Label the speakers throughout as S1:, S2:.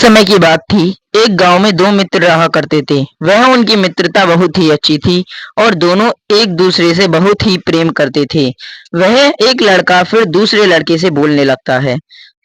S1: समय की बात थी। एक गांव में दो मित्र रहा करते थे। वह उनकी मित्रता बहुत ही अच्छी थी और दोनों एक दूसरे से बहुत ही प्रेम करते थे। वह एक लड़का फिर दूसरे लड़के से बोलने लगता है,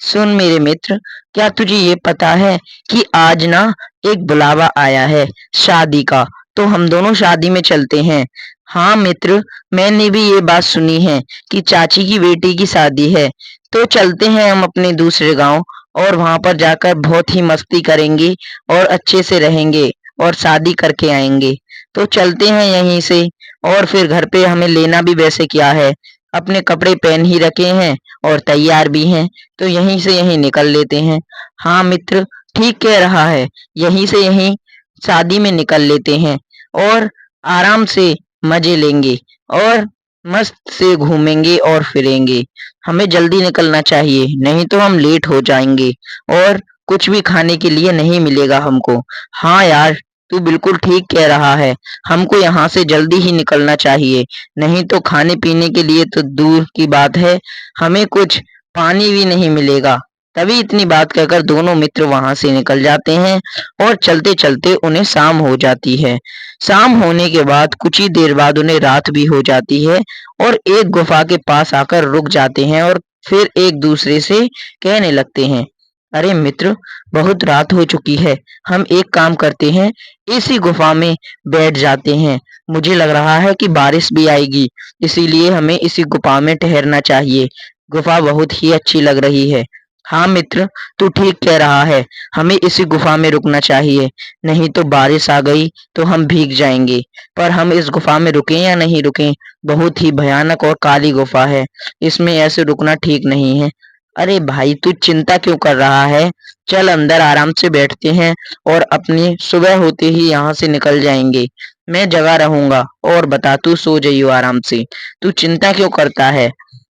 S1: सुन मेरे मित्र, क्या तुझे ये पता है कि आज ना एक बुलावा आया है शादी का, तो हम दोनों शादी में चलते हैं। हाँ मित्र, मैंने भी ये बात सुनी है कि चाची की बेटी की शादी है, तो चलते हैं हम अपने दूसरे गांव और वहां पर जाकर बहुत ही मस्ती करेंगे और अच्छे से रहेंगे और शादी करके आएंगे। तो चलते हैं यहीं से। और फिर घर पे हमें लेना भी वैसे क्या है, अपने कपड़े पहन ही रखे हैं और तैयार भी हैं, तो यहीं से यहीं निकल लेते हैं। हाँ मित्र, ठीक कह रहा है, यहीं से यहीं शादी में निकल लेते हैं और आराम से मजे लेंगे और मस्त से घूमेंगे और फिरेंगे। हमें जल्दी निकलना चाहिए, नहीं तो हम लेट हो जाएंगे और कुछ भी खाने के लिए नहीं मिलेगा हमको। हाँ यार, तू बिल्कुल ठीक कह रहा है, हमको यहाँ से जल्दी ही निकलना चाहिए, नहीं तो खाने पीने के लिए तो दूर की बात है, हमें कुछ पानी भी नहीं मिलेगा। तभी इतनी बात कहकर दोनों मित्र वहां से निकल जाते हैं और चलते चलते उन्हें शाम हो जाती है। शाम होने के बाद कुछ ही देर बाद उन्हें रात भी हो जाती है और एक गुफा के पास आकर रुक जाते हैं और फिर एक दूसरे से कहने लगते हैं, अरे मित्र, बहुत रात हो चुकी है, हम एक काम करते हैं, इसी गुफा में बैठ जाते हैं। मुझे लग रहा है कि बारिश भी आएगी, इसीलिए हमें इसी गुफा में ठहरना चाहिए। गुफा बहुत ही अच्छी लग रही है। हाँ मित्र, तू ठीक कह रहा है, हमें इसी गुफा में रुकना चाहिए, नहीं तो बारिश आ गई तो हम भीग जाएंगे। पर हम इस गुफा में रुकें या नहीं रुकें, बहुत ही भयानक और काली गुफा है, इसमें ऐसे रुकना ठीक नहीं है। अरे भाई, तू चिंता क्यों कर रहा है, चल अंदर आराम से बैठते हैं और अपनी सुबह होते ही यहाँ से निकल जाएंगे। मैं जगा रहूंगा। और बता, तू सो जाइयो आराम से, तू चिंता क्यों करता है,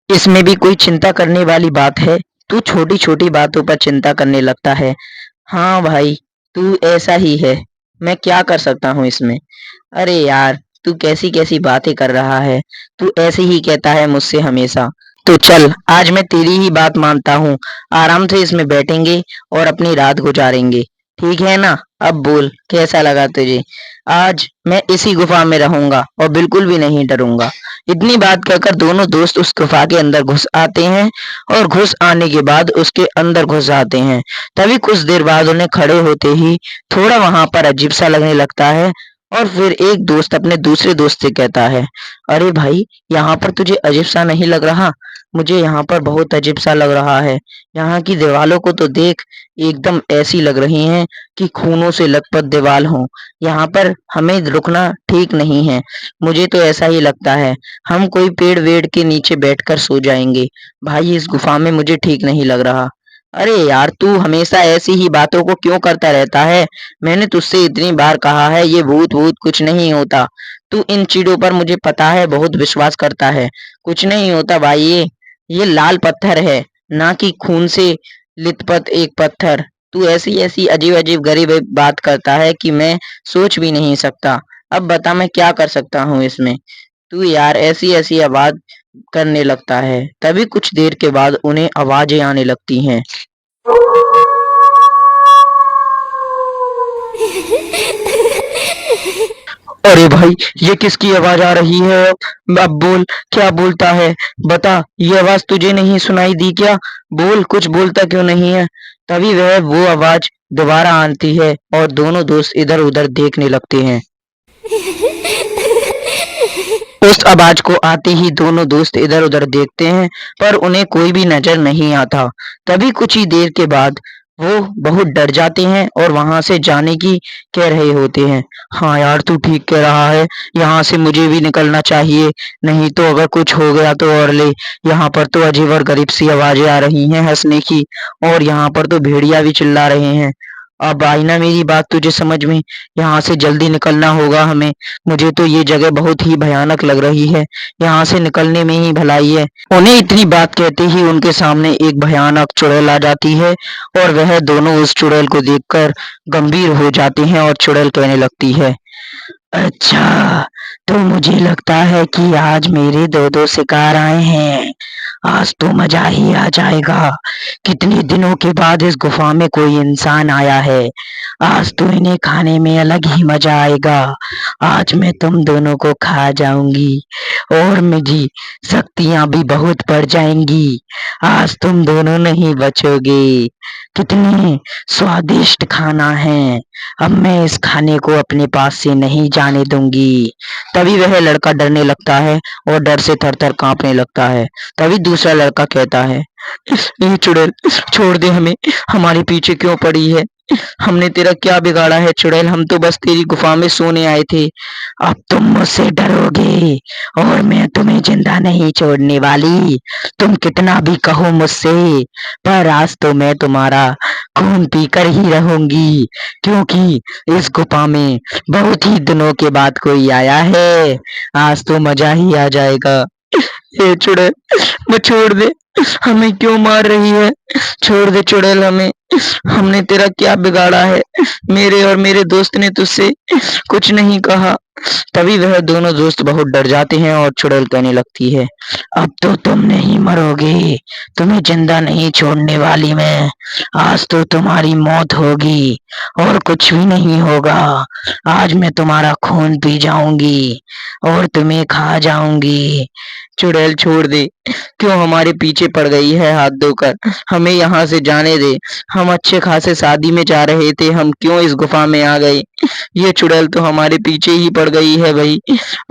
S1: इसमें भी कोई चिंता करने वाली बात है, तू छोटी छोटी बातों पर चिंता करने लगता है। हाँ भाई, तू ऐसा ही है, मैं क्या कर सकता हूँ इसमें। अरे यार, तू कैसी कैसी बातें कर रहा है, तू ऐसे ही कहता है मुझसे हमेशा। तो चल, आज मैं तेरी ही बात मानता हूँ, आराम से इसमें बैठेंगे और अपनी रात गुजारेंगे, ठीक है ना। अब बोल, कैसा लगा तुझे, आज मैं इसी गुफा में रहूंगा और बिल्कुल भी नहीं डरूंगा। इतनी बात कहकर दोनों दोस्त उस गुफा के अंदर घुस आते हैं और घुस आने के बाद उसके अंदर घुस जाते हैं। तभी कुछ देर बाद उन्हें खड़े होते ही थोड़ा वहां पर अजीब सा लगने लगता है और फिर एक दोस्त अपने दूसरे दोस्त से कहता है, अरे भाई, यहाँ पर तुझे अजीब सा नहीं लग रहा, मुझे यहाँ पर बहुत अजीब सा लग रहा है। यहाँ की दीवालों को तो देख, एकदम ऐसी लग रही हैं कि खूनों से लथपथ दीवाल हों। यहाँ पर हमें रुकना ठीक नहीं है, मुझे तो ऐसा ही लगता है, हम कोई पेड़ वेड़ के नीचे बैठकर सो जाएंगे। भाई, इस गुफा में मुझे ठीक नहीं लग रहा। अरे यार, तू हमेशा ऐसी ही बातों को क्यों करता रहता है, मैंने तुझसे इतनी बार कहा है, ये भूत भूत कुछ नहीं होता। तू इन चीजों पर मुझे पता है बहुत विश्वास करता है, कुछ नहीं होता भाई, ये लाल पत्थर है, ना कि खून से लिथपथ एक पत्थर। तू ऐसी ऐसी अजीब अजीब गरीब बात करता है कि मैं सोच भी नहीं सकता। अब बता, मैं क्या कर सकता हूँ इसमें। तू यार ऐसी ऐसी आवाज करने लगता है। तभी कुछ देर के बाद उन्हें आवाजें आने लगती हैं। अरे भाई, ये किसकी आवाज आ रही है, अब बोल, क्या बोलता है, बता, ये आवाज तुझे नहीं सुनाई दी क्या, बोल, कुछ बोलता क्यों नहीं है। तभी वह वो आवाज दोबारा आती है और दोनों दोस्त इधर उधर देखने लगते हैं। उस आवाज को आते ही दोनों दोस्त इधर उधर देखते हैं, पर उन्हें कोई भी नजर नहीं आता। तभी कुछ ही देर के बाद वो बहुत डर जाते हैं और वहां से जाने की कह रहे होते हैं। हाँ यार, तू ठीक कह रहा है, यहाँ से मुझे भी निकलना चाहिए, नहीं तो अगर कुछ हो गया तो और ले। यहाँ पर तो अजीब और गरीब सी आवाजें आ रही हैं हंसने की, और यहाँ पर तो भेड़िया भी चिल्ला रहे हैं। अब आई ना मेरी बात तुझे समझ में, यहाँ से जल्दी निकलना होगा हमें। मुझे तो ये जगह बहुत ही भयानक लग रही है, यहाँ से निकलने में ही भलाई है। उन्हें इतनी बात कहते ही उनके सामने एक भयानक चुड़ैल आ जाती है और वह दोनों उस चुड़ैल को देखकर गंभीर हो जाते हैं और चुड़ैल कहने लगती है, अच्छा, तो मुझे लगता है कि आज मेरे दो दो शिकार आए हैं। आज तो मजा ही आ जाएगा। कितने दिनों के बाद इस गुफा में कोई इंसान आया है। आज तो इन्हें खाने में अलग ही मजा आएगा। आज मैं तुम दोनों को खा जाऊंगी और मेरी शक्तियां भी बहुत बढ़ जाएंगी। आज तुम दोनों नहीं बचोगे। कितनी स्वादिष्ट खाना है। अब मैं इस खाने को अपने पास से नहीं जाने दूंगी। तभी वह लड़का डरने लगता है और डर से थर-थर कांपने लगता है। तभी दूसरा लड़का कहता है, ये चुड़ैल, छोड़ दे हमें, हमारे पीछे क्यों पड़ी है? हमने तेरा क्या बिगाड़ा है चुड़ैल? हम तो बस तेरी गुफा में सोने आए थे। अब तुम मुझसे डरोगे और मैं तुम्हें जिंदा नहीं छोड़ने वाली। तुम कितना भी कहो मुझसे, पर आज तो मैं तुम्हारा खून पीकर ही रहूंगी, क्योंकि इस गुफा में बहुत ही दिनों के बाद कोई आया है। आज तो मजा ही आ जाएगा। ये चुड़ैल, वो छोड़ दे, हमें क्यों मार रही है? छोड़ दे चुड़ैल हमें, हमने तेरा क्या बिगाड़ा है? मेरे और मेरे दोस्त ने तुझसे कुछ नहीं कहा। तभी वह दोनों दोस्त बहुत डर जाते हैं और चुड़ैल कहने लगती है, अब तो तुम नहीं मरोगे, तुम्हें जिंदा नहीं छोड़ने वाली मैं। आज तो तुम्हारी मौत होगी और कुछ भी नहीं होगा। आज मैं तुम्हारा खून पी जाऊंगी और तुम्हें खा जाऊंगी। चुड़ैल छोड़ दे, क्यों हमारे पीछे पड़ गई है हाथ धोकर? हमें यहाँ से जाने दे। हम अच्छे खासे शादी में जा रहे थे, हम क्यों इस गुफा में आ गए? ये चुड़ैल तो हमारे पीछे ही पड़ गई है भाई।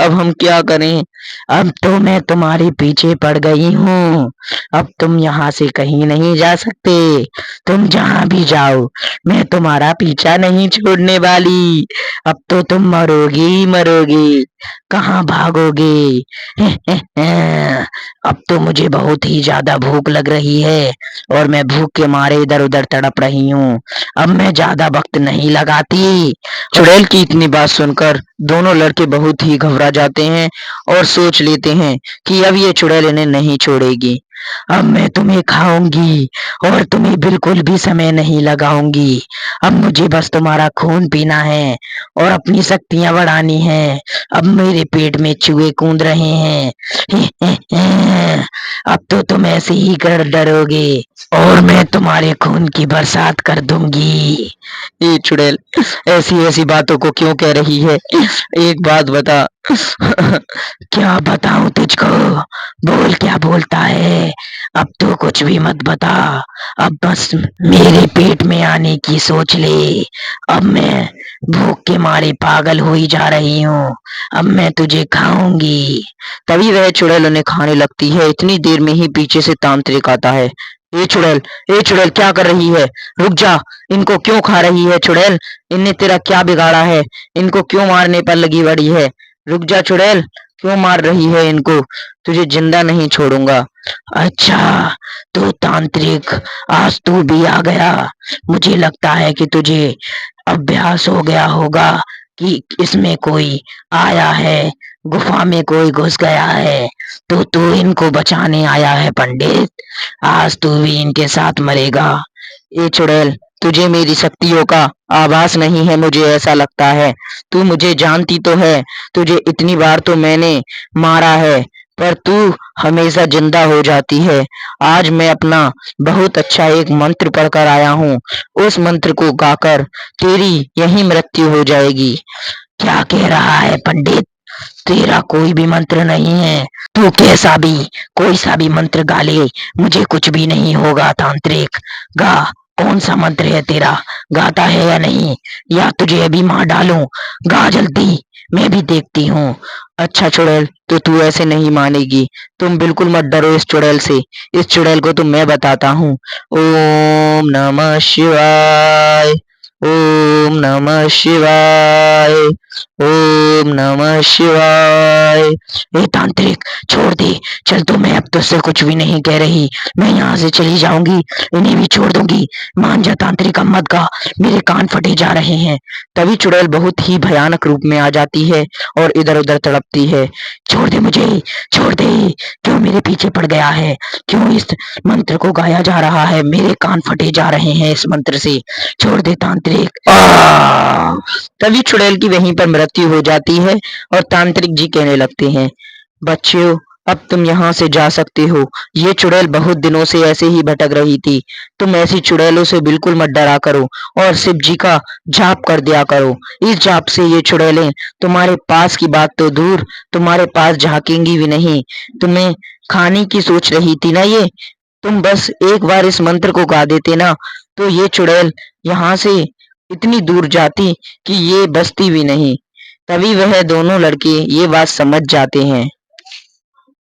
S1: अब हम क्या करें? अब तो मैं तुम्हारे पीछे पड़ गई हूँ। अब तुम यहाँ से कहीं नहीं जा सकते। तुम जहाँ भी जाओ, मैं तुम्हारा पीछा नहीं छोड़ने वाली। अब तो तुम मरोगे ही मरोगे। कहाँ भागोगे? अब तो मुझे बहुत ही ज्यादा भूख लग रही है और मैं भूख के मारे इधर उधर तड़प रही हूँ। अब मैं ज्यादा वक्त नहीं लगाती। चुड़ैल की इतनी बात सुनकर दोनों लड़के बहुत ही घबरा जाते हैं और सोच लेते हैं कि अब ये चुड़ैल इन्हें नहीं छोड़ेगी। अब मैं तुम्हें खाऊंगी और तुम्हें बिल्कुल भी समय नहीं लगाऊंगी। अब मुझे बस तुम्हारा खून पीना है और अपनी शक्तियां बढ़ानी है। अब मेरे पेट में चूहे कूद रहे हैं। अब तो तुम ऐसे ही कर डरोगे और मैं तुम्हारे खून की बरसात कर दूंगी। ये चुड़ैल ऐसी ऐसी बातों को क्यों कह रही है? एक बात बता। क्या बताऊं तुझको? बोल, क्या बोलता है? अब तो कुछ भी मत बता। अब बस मेरे पेट में आने की सोच ले। अब मैं भूख के मारे पागल हुई जा रही हूँ। अब मैं तुझे खाऊंगी। तभी वह चुड़ैल उन्हें खाने लगती है। इतनी देर में ही पीछे से तांत्रिक आता है। ए चुड़ैल, ए चुड़ैल, क्या कर रही है? रुक जा। इनको क्यों खा रही है चुड़ैल? इनने तेरा क्या बिगाड़ा है? इनको क्यों मारने पर लगी बड़ी है? रुक जा चुड़ैल, क्यों मार रही है इनको? तुझे जिंदा नहीं छोड़ूंगा। अच्छा, तो तांत्रिक, आज तू भी आ गया। मुझे लगता है कि तुझे अभ्यास हो गया होगा कि इसमें कोई आया है, गुफा में कोई घुस गया है, तो तू इनको बचाने आया है पंडित। आज तू भी इनके साथ मरेगा। ए चुड़ैल, तुझे मेरी शक्तियों का आभास नहीं है, मुझे ऐसा लगता है। तू मुझे जानती तो है, तुझे इतनी बार तो मैंने मारा है, पर तू हमेशा जिंदा हो जाती है। आज मैं अपना बहुत अच्छा एक मंत्र पढ़कर आया हूँ। उस मंत्र को गाकर तेरी यही मृत्यु हो जाएगी। क्या कह रहा है पंडित? तेरा कोई भी मंत्र नहीं है। तू कैसा भी, कोई सा भी मंत्र गा ले, मुझे कुछ भी नहीं होगा। तांत्रिक, गा, कौन सा मंत्र है तेरा? गाता है या नहीं, या तुझे अभी मार डालूं? गा जल्दी, मैं भी देखती हूँ। अच्छा चुड़ैल, तो तू ऐसे नहीं मानेगी। तुम बिल्कुल मत डरो इस चुड़ैल से। इस चुड़ैल को तो मैं बताता हूँ। ओम नमः शिवाय, ओम नमः शिवाय, ओम नमः शिवाय। हे तांत्रिक, छोड़ दे। चल, तो मैं अब तुझसे कुछ भी नहीं कह रही। मैं यहाँ से चली जाऊंगी, इन्हें भी छोड़ दूंगी। मान जा तांत्रिक, अब मत गा, मेरे कान फटे जा रहे हैं। तभी चुड़ैल बहुत ही भयानक रूप में आ जाती है और इधर उधर तड़पती है। छोड़ दे मुझे, छोड़ दे। क्यों मेरे पीछे पड़ गया है? क्यों इस मंत्र को गाया जा रहा है? मेरे कान फटे जा रहे हैं इस मंत्र से। छोड़ दे तांत्रिक। तभी चुड़ैल की वहीं पर मृत्यु हो जाती है और तांत्रिक जी कहने लगते हैं, बच्चों, अब तुम यहाँ से जा सकते हो। ये चुड़ैल बहुत दिनों से ऐसे ही भटक रही थी। तुम ऐसी चुड़ैलों से बिल्कुल मत डरा करो और शिव जी का जाप कर दिया करो। इस जाप से ये चुड़ैलें तुम्हारे पास की बात तो दूर, तुम्हारे पास झांकेंगी भी नहीं। तुम्हें खाने की सोच रही थी ना ये, तुम बस एक बार इस मंत्र को गा देते ना, तो ये चुड़ैल यहाँ से इतनी दूर जाती कि ये बसती भी नहीं। तभी वह दोनों लड़के ये बात समझ जाते हैं।